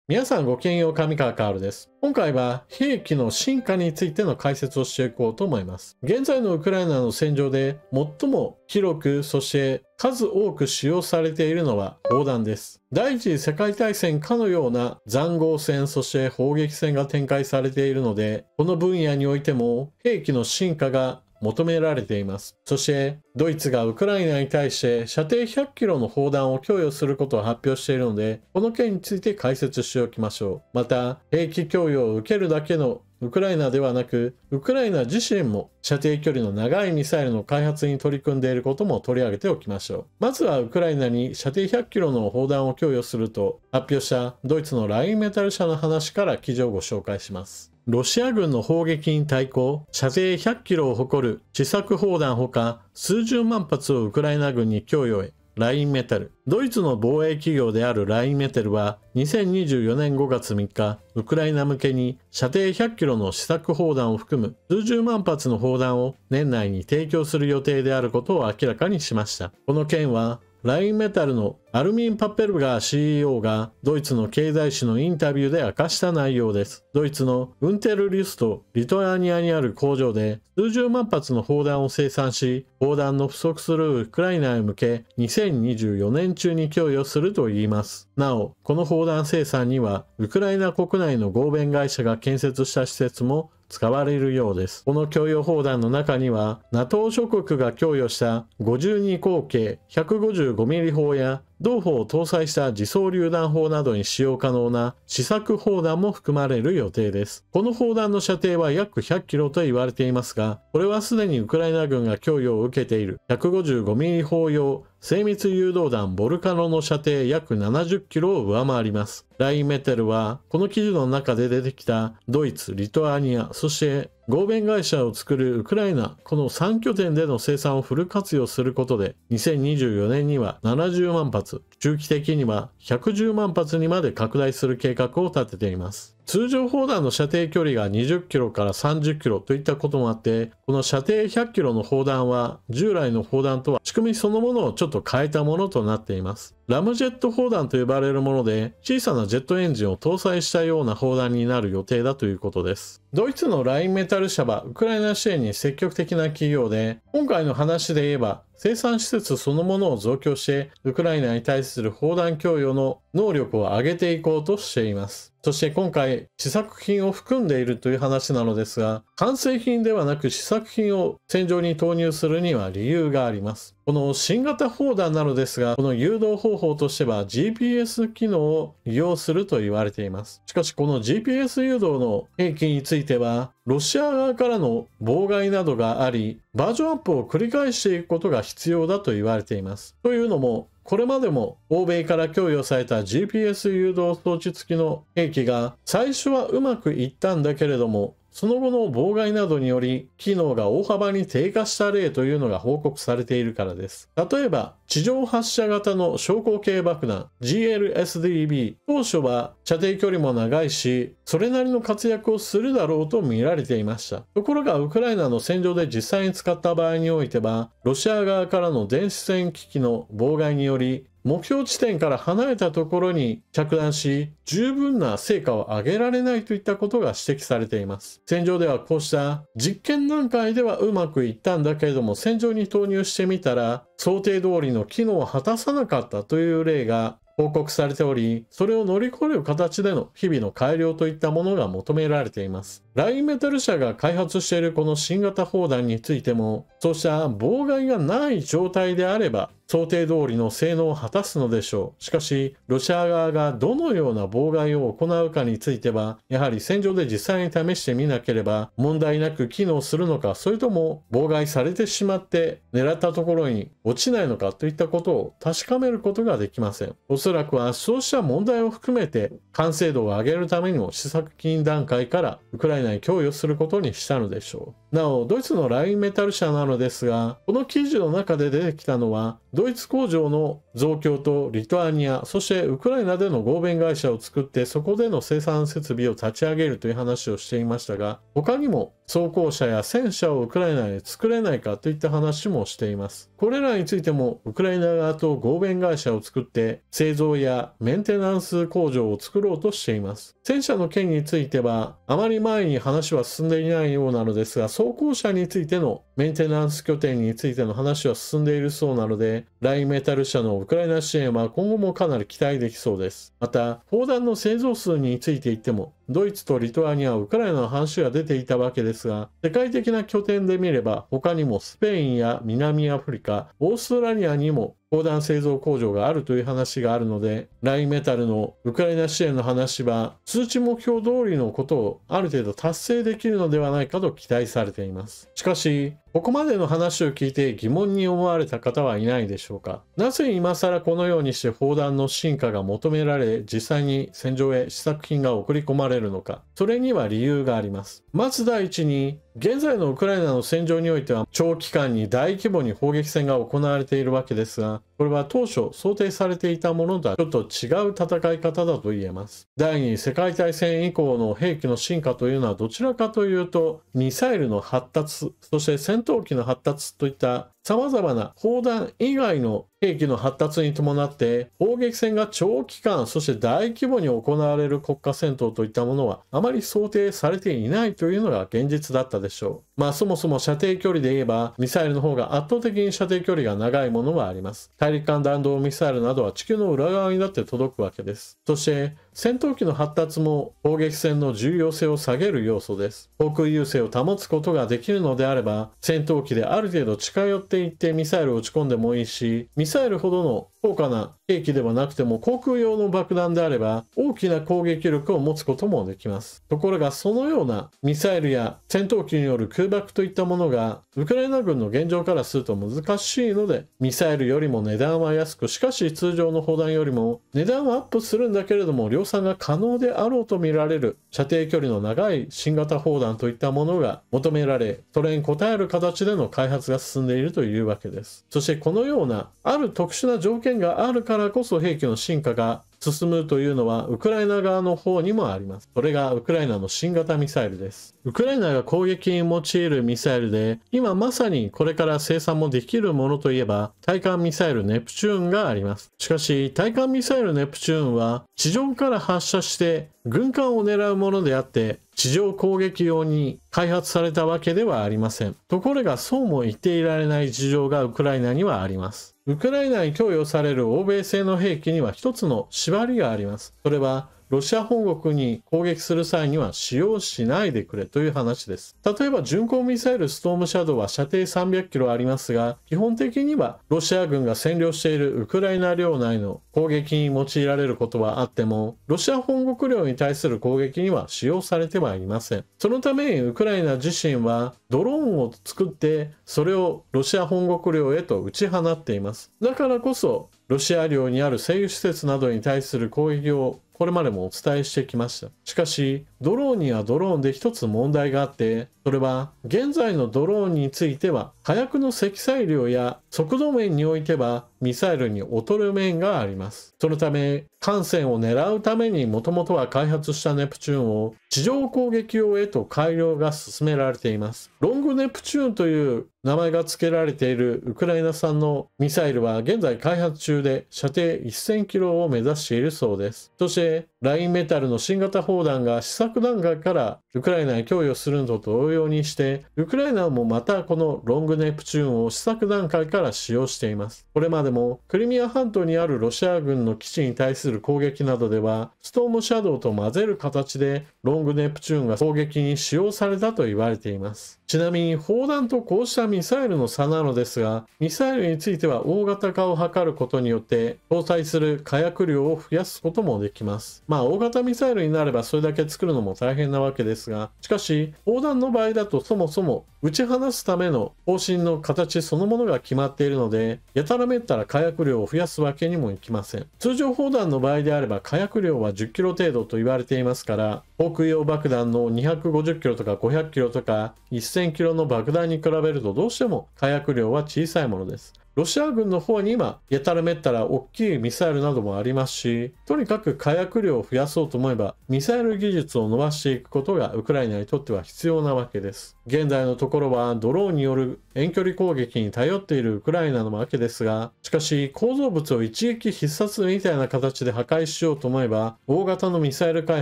皆さんごきげんよう、上川カールです。今回は兵器の進化についての解説をしていこうと思います。現在のウクライナの戦場で最も広く、そして数多く使用されているのは砲弾です。第一次世界大戦かのような塹壕戦、そして砲撃戦が展開されているので、この分野においても兵器の進化が求められています。そしてドイツがウクライナに対して射程100キロの砲弾を供与することを発表しているので、この件について解説しておきましょう。また、兵器供与を受けるだけのウクライナではなく、ウクライナ自身も射程距離の長いミサイルの開発に取り組んでいることも取り上げておきましょう。まずはウクライナに射程100キロの砲弾を供与すると発表したドイツのラインメタル社の話から記事をご紹介します。ロシア軍の砲撃に対抗、射程100キロを誇る地作砲弾ほか数十万発をウクライナ軍に供与へ。ラインメタル。ドイツの防衛企業であるラインメタルは2024年5月3日、ウクライナ向けに射程100キロの試作砲弾を含む数十万発の砲弾を年内に提供する予定であることを明らかにしました。この件はラインメタルのアルミン・パッペルガー CEO がドイツの経済誌のインタビューで明かした内容です。ドイツのウンテルリュスト・リトアニアにある工場で数十万発の砲弾を生産し、砲弾の不足するウクライナへ向け2024年中に供与するといいます。なお、この砲弾生産にはウクライナ国内の合弁会社が建設した施設も使われるようです。この供与砲弾の中には NATO 諸国が供与した52口径 155mm 砲や同砲を搭載した自走榴弾砲などに使用可能な試作砲弾も含まれる予定です。この砲弾の射程は約100キロと言われていますが、これはすでにウクライナ軍が供与を受けている 155mm 砲用精密誘導弾ボルカノの射程約70キロを上回ります。ラインメタルはこの記事の中で出てきたドイツ、リトアニア、そして合弁会社を作るウクライナ、この3拠点での生産をフル活用することで、2024年には70万発、中期的には110万発にまで拡大する計画を立てています。通常砲弾の射程距離が20キロから30キロといったこともあって、この射程100キロの砲弾は従来の砲弾とは仕組みそのものをちょっと変えたものとなっています。ラムジェット砲弾と呼ばれるもので、小さなジェットエンジンを搭載したような砲弾になる予定だということです。ドイツのラインメタル社はウクライナ支援に積極的な企業で、今回の話で言えば生産施設そのものを増強してウクライナに対する砲弾供与の能力を上げていこうとしています。そして今回試作品を含んでいるという話なのですが、完成品ではなく試作品を戦場に投入するには理由があります。この新型砲弾なのですが、この誘導方法としては GPS 機能を利用すると言われています。しかしこの GPS 誘導の兵器については、ロシア側からの妨害などがあり、バージョンアップを繰り返していくことが必要だと言われています。というのも、これまでも欧米から供与された GPS 誘導装置付きの兵器が最初はうまくいったんだけれども、その後の妨害などにより機能が大幅に低下した例というのが報告されているからです。例えば地上発射型の小口径爆弾 GLSDB、 当初は射程距離も長いしそれなりの活躍をするだろうと見られていました。ところがウクライナの戦場で実際に使った場合においては、ロシア側からの電子戦機器の妨害により目標地点から離れたところに着弾し、十分な成果を上げられないといったことが指摘されています。戦場ではこうした実験段階ではうまくいったんだけれども、戦場に投入してみたら想定通りの機能を果たさなかったという例が報告されており、それを乗り越える形での日々の改良といったものが求められています。ラインメタル社が開発しているこの新型砲弾についても、そうした妨害がない状態であれば想定通りの性能を果たすのでしょう。しかし、ロシア側がどのような妨害を行うかについては、やはり戦場で実際に試してみなければ問題なく機能するのか、それとも妨害されてしまって狙ったところに落ちないのかといったことを確かめることができません。おそらくはそうした問題を含めて完成度を上げるためにも試作品段階からウクライナに供与することにしたのでしょう。なお、ドイツのラインメタル社なのですが、この記事の中で出てきたのはドイツ工場の増強とリトアニア、そしてウクライナでの合弁会社を作ってそこでの生産設備を立ち上げるという話をしていましたが、他にも装甲車や戦車をウクライナで作れないかといった話もしています。これらについてもウクライナ側と合弁会社を作って製造やメンテナンス工場を作ろうとしています。戦車の件についてはあまり前に話は進んでいないようなのですが、装甲車についてのメンテナンス拠点についての話は進んでいるそうなので、ラインメタル社のウクライナ支援は今後もかなり期待できそうです。また、砲弾の製造数について言っても、ドイツとリトアニア、ウクライナの話が出ていたわけですが、世界的な拠点で見れば、他にもスペインや南アフリカ、オーストラリアにも砲弾製造工場があるという話があるので、ラインメタルのウクライナ支援の話は、数値目標通りのことをある程度達成できるのではないかと期待されています。しかし、ここまでの話を聞いて疑問に思われた方はいないでしょうか。なぜ今更このようにして砲弾の進化が求められ、実際に戦場へ試作品が送り込まれるのか。それには理由があります。まず第一に、現在のウクライナの戦場においては長期間に大規模に砲撃戦が行われているわけですが、これは当初想定されていたものとはちょっと違う戦い方だと言えます。第二次世界大戦以降の兵器の進化というのはどちらかというと、ミサイルの発達、そして戦闘機の発達といった様々な砲弾以外の兵器の発達に伴って砲撃戦が長期間そして大規模に行われる国家戦闘といったものはあまり想定されていないというのが現実だったでしょう。そもそも射程距離で言えばミサイルの方が圧倒的に射程距離が長いものはあります。大陸間弾道ミサイルなどは地球の裏側になって届くわけです。そして戦闘機の発達も砲撃戦の重要性を下げる要素です。航空優勢を保つことができるのであれば戦闘機である程度近寄っていってミサイルを撃ち込んでもいいし、ミサイルほどの高価な兵器ではなくても航空用の爆弾であれば大きな攻撃力を持つこともできます。ところがそのようなミサイルや戦闘機による空爆といったものがウクライナ軍の現状からすると難しいので、ミサイルよりも値段は安く、しかし通常の砲弾よりも値段はアップするんだけれども量産が可能であろうと見られる射程距離の長い新型砲弾といったものが求められ、それに応える形での開発が進んでいるというわけです。そしてこのようなある特殊な条件があるからこそ兵器の進化が進むというのはウクライナ側の方にもあります。それがウクライナの新型ミサイルです。ウクライナが攻撃に用いるミサイルで、今まさにこれから生産もできるものといえば、対艦ミサイルネプチューンがあります。しかし、対艦ミサイルネプチューンは地上から発射して軍艦を狙うものであって、地上攻撃用に開発されたわけではありません。ところがそうも言っていられない事情がウクライナにはあります。ウクライナに供与される欧米製の兵器には一つの縛りがあります。それはロシア本国に攻撃する際には使用しないでくれという話です。例えば巡航ミサイルストームシャドウは射程300キロありますが、基本的にはロシア軍が占領しているウクライナ領内の攻撃に用いられることはあっても、ロシア本国領に対する攻撃には使用されてはいません。そのためにウクライナ自身はドローンを作ってそれをロシア本国領へと打ち放っています。だからこそロシア領にある製油施設などに対する攻撃をこれまでもお伝えしてきました。しかし、ドローンにはドローンで一つ問題があって、それは現在のドローンについては火薬の積載量や速度面においてはミサイルに劣る面があります。そのため、艦船を狙うためにもともとは開発したネプチューンを地上攻撃用へと改良が進められています。ロングネプチューンという名前が付けられているウクライナ産のミサイルは現在開発中で射程1000キロを目指しているそうです。そしてラインメタルの新型砲弾が試作段階からウクライナに供与するのと同様にしてウクライナもまたこのロングネプチューンを試作段階から使用しています。これまでもクリミア半島にあるロシア軍の基地に対する攻撃などではストームシャドウと混ぜる形でロングネプチューンが攻撃に使用されたと言われています。ちなみに砲弾とこうしたミサイルの差なのですが、ミサイルについては大型化を図ることによって搭載する火薬量を増やすこともできます。大型ミサイルになればそれだけ作るのも大変なわけですが、しかし砲弾の場合だとそもそも撃ち放すための方針の形そのものが決まっているので、やたらめったら火薬量を増やすわけにもいきません。通常砲弾の場合であれば火薬量は10キロ程度と言われていますから、航空用爆弾の250キロとか500キロとか1000キロの爆弾に比べるとどうしても火薬量は小さいものです。ロシア軍の方に今、やたらめったら大きいミサイルなどもありますし、とにかく火薬量を増やそうと思えば、ミサイル技術を伸ばしていくことがウクライナにとっては必要なわけです。現在のところはドローンによる遠距離攻撃に頼っているウクライナのわけですが、しかし構造物を一撃必殺みたいな形で破壊しようと思えば、大型のミサイル開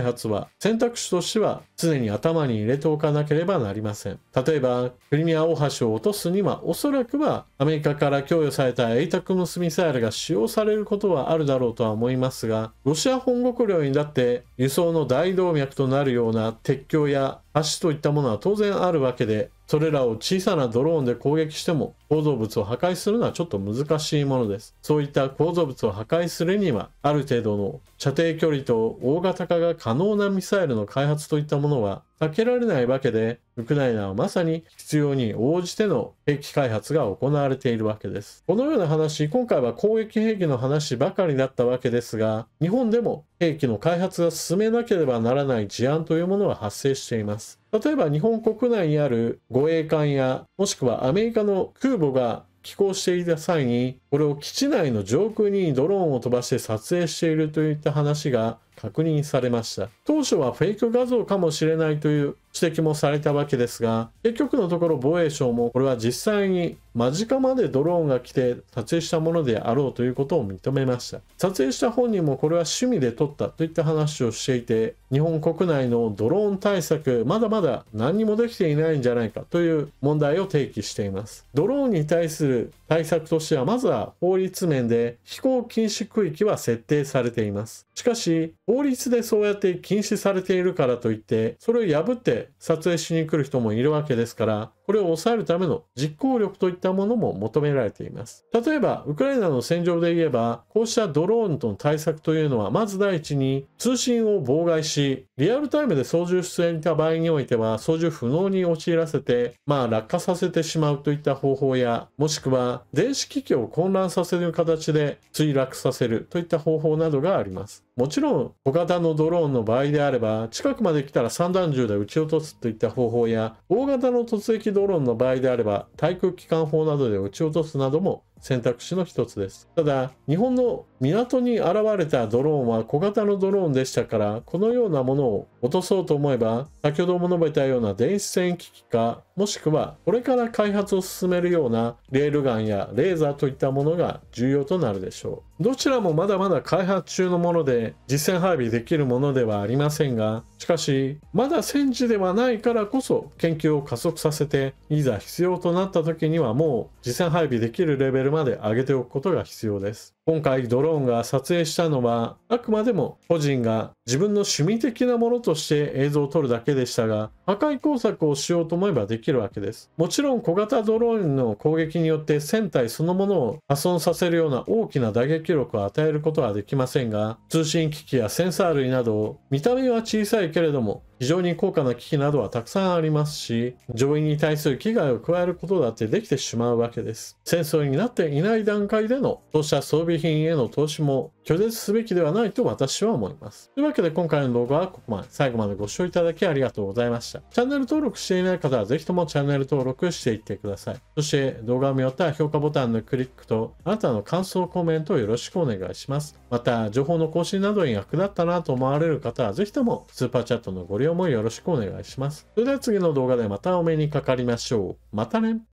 発は選択肢としては常に頭に入れておかなければなりません。例えば、クリミア大橋を落とすには、おそらくはアメリカから供与されたエイタクムスミサイルが使用されることはあるだろうとは思いますが、ロシア本国領にだって輸送の大動脈となるような鉄橋や橋といったものは当然あるわけで、それらを小さなドローンで攻撃しても構造物を破壊するのはちょっと難しいものです。そういった構造物を破壊するには、ある程度の射程距離と大型化が可能なミサイルの開発といったものは避けられないわけで、ウクライナはまさに必要に応じての兵器開発が行われているわけです。このような話、今回は攻撃兵器の話ばかりだったわけですが、日本でも兵器の開発が進めなければならない事案というものは発生しています。例えば日本国内にある護衛艦や、もしくはアメリカの空母が寄港していた際に、これを基地内の上空にドローンを飛ばして撮影しているといった話が確認されました。当初はフェイク画像かもしれないという指摘もされたわけですが、結局のところ防衛省もこれは実際に間近までドローンが来て撮影したものであろうということを認めました。撮影した本人もこれは趣味で撮ったといった話をしていて、日本国内のドローン対策、まだまだ何にもできていないんじゃないかという問題を提起しています。ドローンに対する対策としては、まずは法律面で飛行禁止区域は設定されています。しかし、法律でそうやって禁止されているからといって、それを破って撮影しに来る人もいるわけですから、これを抑えるための実行力といったものも求められています。例えば、ウクライナの戦場で言えば、こうしたドローンとの対策というのは、まず第一に通信を妨害し、リアルタイムで操縦していた場合においては、操縦不能に陥らせて、落下させてしまうといった方法や、もしくは電子機器を混乱させる形で墜落させるといった方法などがあります。もちろん小型のドローンの場合であれば、近くまで来たら散弾銃で撃ち落とすといった方法や、大型の突撃ドローンの場合であれば、対空機関砲などで撃ち落とすなども選択肢の一つです。ただ、日本の港に現れたドローンは小型のドローンでしたから、このようなものを落とそうと思えば、先ほども述べたような電子戦機器か、もしくはこれから開発を進めるようなレールガンやレーザーといったものが重要となるでしょう。どちらもまだまだ開発中のもので、実戦配備できるものではありませんが、しかし、まだ戦時ではないからこそ研究を加速させて、いざ必要となった時にはもう実戦配備できるレベルまで上げておくことが必要です。今回ドローンが撮影したのは、あくまでも個人が自分の趣味的なものとして映像を撮るだけでしたが、破壊工作をしようと思えばできるわけです。もちろん小型ドローンの攻撃によって船体そのものを破損させるような大きな打撃力を与えることはできませんが、通信機器やセンサー類など、見た目は小さいけれども、非常に高価な機器などはたくさんありますし、乗員に対する危害を加えることだってできてしまうわけです。戦争になっていない段階でのそうした装備品への投資も拒絶すべきではないと私は思います。というわけで今回の動画はここまで。最後までご視聴いただきありがとうございました。チャンネル登録していない方はぜひともチャンネル登録していってください。そして動画を見終わったら評価ボタンのクリックとあなたの感想コメントをよろしくお願いします。また情報の更新などに役立ったなと思われる方はぜひともスーパーチャットのご利用もよろしくお願いします。それでは次の動画でまたお目にかかりましょう。またね。